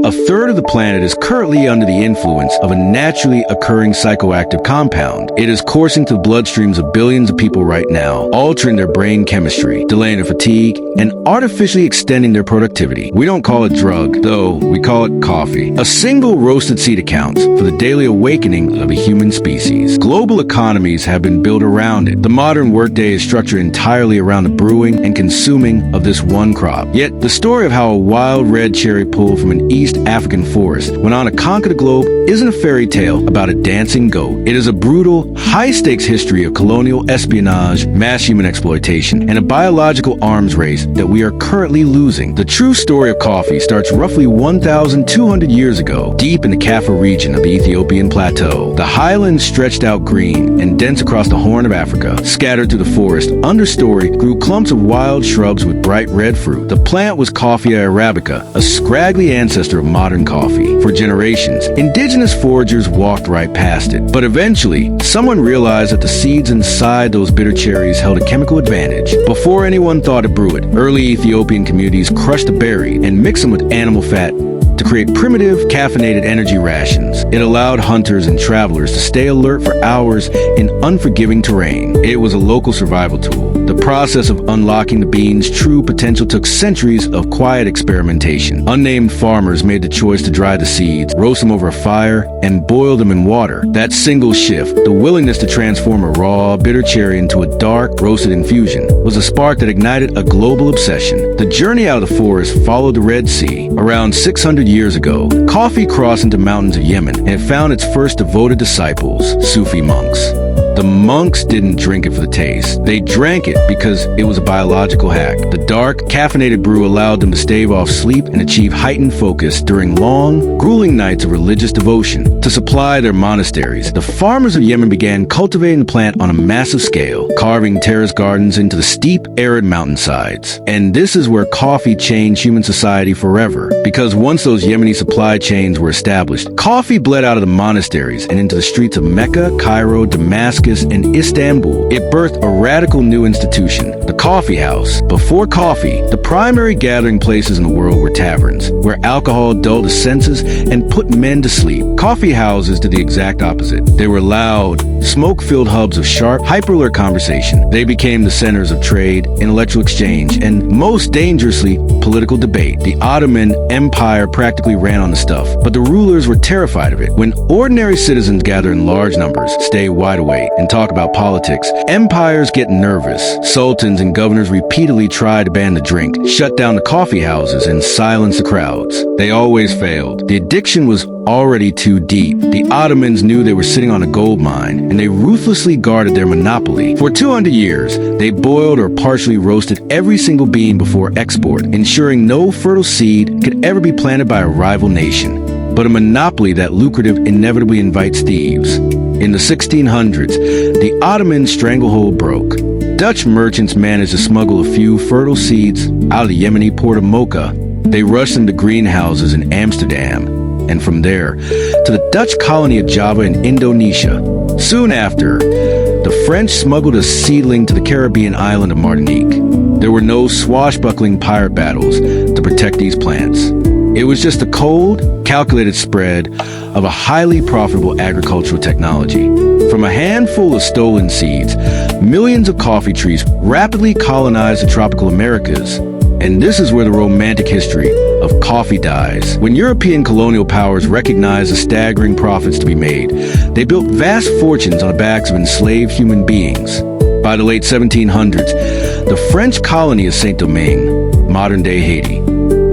A third of the planet is currently under the influence of a naturally occurring psychoactive compound. It is coursing through the bloodstreams of billions of people right now, altering their brain chemistry, delaying their fatigue, and artificially extending their productivity. We don't call it drug, though we call it coffee. A single roasted seed accounts for the daily awakening of a human species. Global economies have been built around it. The modern workday is structured entirely around the brewing and consuming of this one crop. Yet, the story of how a wild red cherry pulled from an East African forest went on to conquer the globe isn't a fairy tale about a dancing goat. It is a brutal, high-stakes history of colonial espionage, mass human exploitation, and a biological arms race that we are currently losing. The true story of coffee starts roughly 1,200 years ago, deep in the Kaffa region of the Ethiopian plateau. The highlands stretched out green and dense across the Horn of Africa. Scattered through the forest, understory grew clumps of wild shrubs with bright red fruit. The plant was Coffea arabica, a scraggly ancestor of modern coffee. For generations, indigenous foragers walked right past it. But eventually, someone realized that the seeds inside those bitter cherries held a chemical advantage. Before anyone thought to brew it, early Ethiopian communities crushed the berry and mixed them with animal fat to create primitive, caffeinated energy rations. It allowed hunters and travelers to stay alert for hours in unforgiving terrain. It was a local survival tool. The process of unlocking the bean's true potential took centuries of quiet experimentation. Unnamed farmers made the choice to dry the seeds, roast them over a fire, and boil them in water. That single shift, the willingness to transform a raw, bitter cherry into a dark, roasted infusion, was a spark that ignited a global obsession. The journey out of the forest followed the Red Sea. Around 600 years ago, coffee crossed into mountains of Yemen, and it found its first devoted disciples, Sufi monks. The monks didn't drink it for the taste. They drank it because it was a biological hack. The dark, caffeinated brew allowed them to stave off sleep and achieve heightened focus during long, grueling nights of religious devotion. To supply their monasteries, the farmers of Yemen began cultivating the plant on a massive scale, carving terrace gardens into the steep, arid mountainsides. And this is where coffee changed human society forever, because once those Yemeni supply chains were established, coffee bled out of the monasteries and into the streets of Mecca, Cairo, Damascus, and Istanbul. It birthed a radical new institution, the coffee house. Before coffee, the primary gathering places in the world were taverns, where alcohol dulled the senses and put men to sleep. Coffee houses did the exact opposite. They were loud, smoke-filled hubs of sharp, hyper-alert conversation. They became the centers of trade, intellectual exchange, and, most dangerously, political debate. The Ottoman Empire practically ran on the stuff, but the rulers were terrified of it. When ordinary citizens gather in large numbers, stay wide awake, and talk about politics, empires get nervous. Sultans and governors repeatedly tried to ban the drink, shut down the coffee houses, and silence the crowds. They always failed. The addiction was already too deep. The Ottomans knew they were sitting on a gold mine, and they ruthlessly guarded their monopoly. For 200 years, they boiled or partially roasted every single bean before export, ensuring no fertile seed could ever be planted by a rival nation. But a monopoly that lucrative inevitably invites thieves. In the 1600s, the Ottoman stranglehold broke. Dutch merchants managed to smuggle a few fertile seeds out of the Yemeni port of Mocha. They rushed them to greenhouses in Amsterdam, and from there to the Dutch colony of Java in Indonesia. Soon after, the French smuggled a seedling to the Caribbean island of Martinique. There were no swashbuckling pirate battles to protect these plants. It was just a cold, calculated spread of a highly profitable agricultural technology. From a handful of stolen seeds, millions of coffee trees rapidly colonized the tropical Americas. And this is where the romantic history of coffee dies. When European colonial powers recognized the staggering profits to be made, they built vast fortunes on the backs of enslaved human beings. By the late 1700s, the French colony of Saint-Domingue, modern-day Haiti,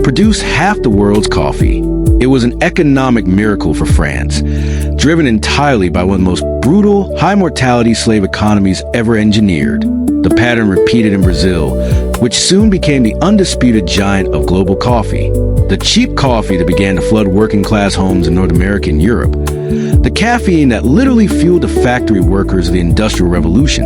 produced half the world's coffee. It was an economic miracle for France, driven entirely by one of the most brutal, high-mortality slave economies ever engineered. The pattern repeated in Brazil, which soon became the undisputed giant of global coffee. The cheap coffee that began to flood working-class homes in North America and Europe. The caffeine that literally fueled the factory workers of the Industrial Revolution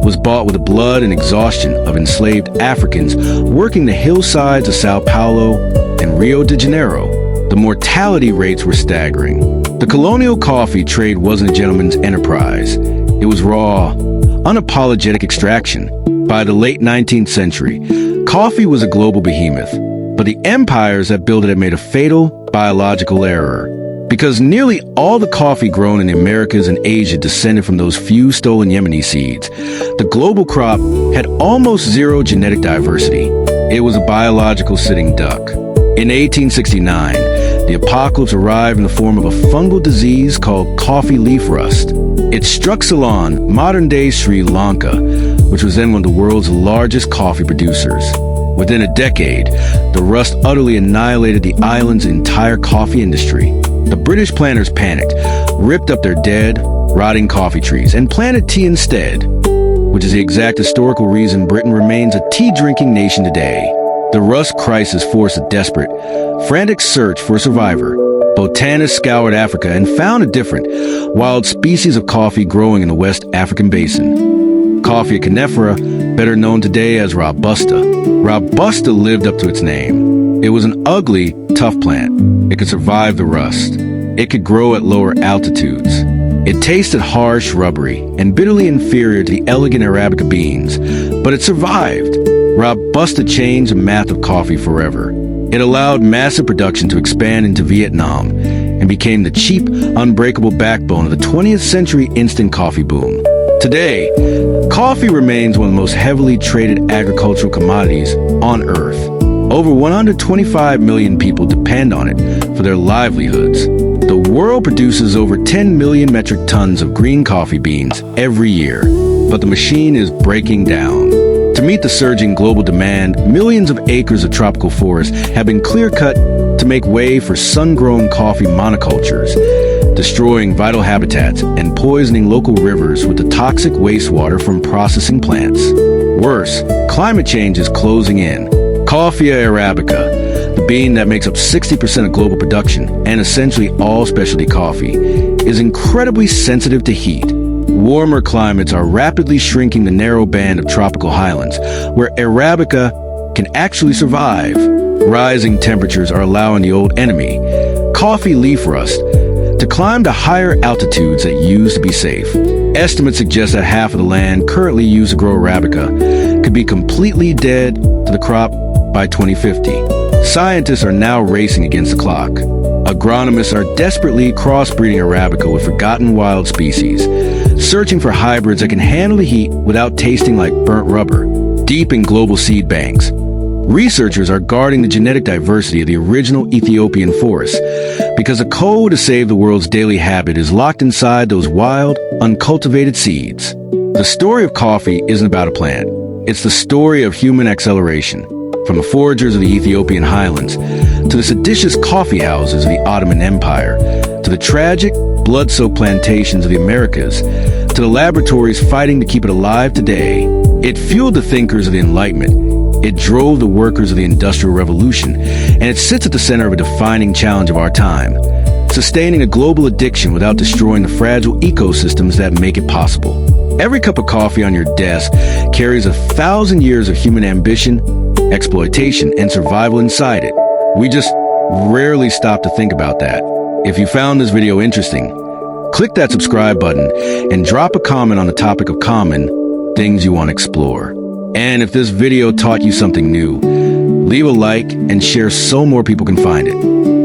was bought with the blood and exhaustion of enslaved Africans working the hillsides of Sao Paulo and Rio de Janeiro. The mortality rates were staggering. The colonial coffee trade wasn't a gentleman's enterprise. It was raw, unapologetic extraction. By the late 19th century, coffee was a global behemoth, but the empires that built it had made a fatal, biological error. Because nearly all the coffee grown in the Americas and Asia descended from those few stolen Yemeni seeds, the global crop had almost zero genetic diversity. It was a biological sitting duck. In 1869, the apocalypse arrived in the form of a fungal disease called coffee leaf rust. It struck Ceylon, modern-day Sri Lanka, which was then one of the world's largest coffee producers. Within a decade, the rust utterly annihilated the island's entire coffee industry. The British planters panicked, ripped up their dead, rotting coffee trees, and planted tea instead, which is the exact historical reason Britain remains a tea-drinking nation today. The rust crisis forced a desperate, frantic search for a survivor. Botanists scoured Africa and found a different, wild species of coffee growing in the West African basin. Coffea canephora, better known today as Robusta. Robusta lived up to its name. It was an ugly, tough plant. It could survive the rust. It could grow at lower altitudes. It tasted harsh, rubbery, and bitterly inferior to the elegant Arabica beans, but it survived. Robusta changed the math of coffee forever. It allowed massive production to expand into Vietnam and became the cheap, unbreakable backbone of the 20th century instant coffee boom. Today, coffee remains one of the most heavily traded agricultural commodities on Earth. Over 125 million people depend on it for their livelihoods. The world produces over 10 million metric tons of green coffee beans every year, but the machine is breaking down. To meet the surging global demand, millions of acres of tropical forest have been clear-cut to make way for sun-grown coffee monocultures, destroying vital habitats and poisoning local rivers with the toxic wastewater from processing plants. Worse, climate change is closing in. Coffea arabica, the bean that makes up 60% of global production and essentially all specialty coffee, is incredibly sensitive to heat. Warmer climates are rapidly shrinking the narrow band of tropical highlands, where arabica can actually survive. Rising temperatures are allowing the old enemy, coffee leaf rust, to climb to higher altitudes that used to be safe. Estimates suggest that half of the land currently used to grow arabica could be completely dead to the crop by 2050. Scientists are now racing against the clock. Agronomists are desperately crossbreeding arabica with forgotten wild species, searching for hybrids that can handle the heat without tasting like burnt rubber. Deep in global seed banks, researchers are guarding the genetic diversity of the original Ethiopian forests, because the code to save the world's daily habit is locked inside those wild, uncultivated seeds. The story of coffee isn't about a plant. It's the story of human acceleration, from the foragers of the Ethiopian highlands to the seditious coffee houses of the Ottoman Empire, to the tragic, blood-soaked plantations of the Americas, to the laboratories fighting to keep it alive today. It fueled the thinkers of the Enlightenment. It drove the workers of the Industrial Revolution, and it sits at the center of a defining challenge of our time, sustaining a global addiction without destroying the fragile ecosystems that make it possible. Every cup of coffee on your desk carries 1,000 years of human ambition, exploitation, and survival inside it. We just rarely stop to think about that. If you found this video interesting, click that subscribe button and drop a comment on the topic of common things you want to explore. And if this video taught you something new, leave a like and share so more people can find it.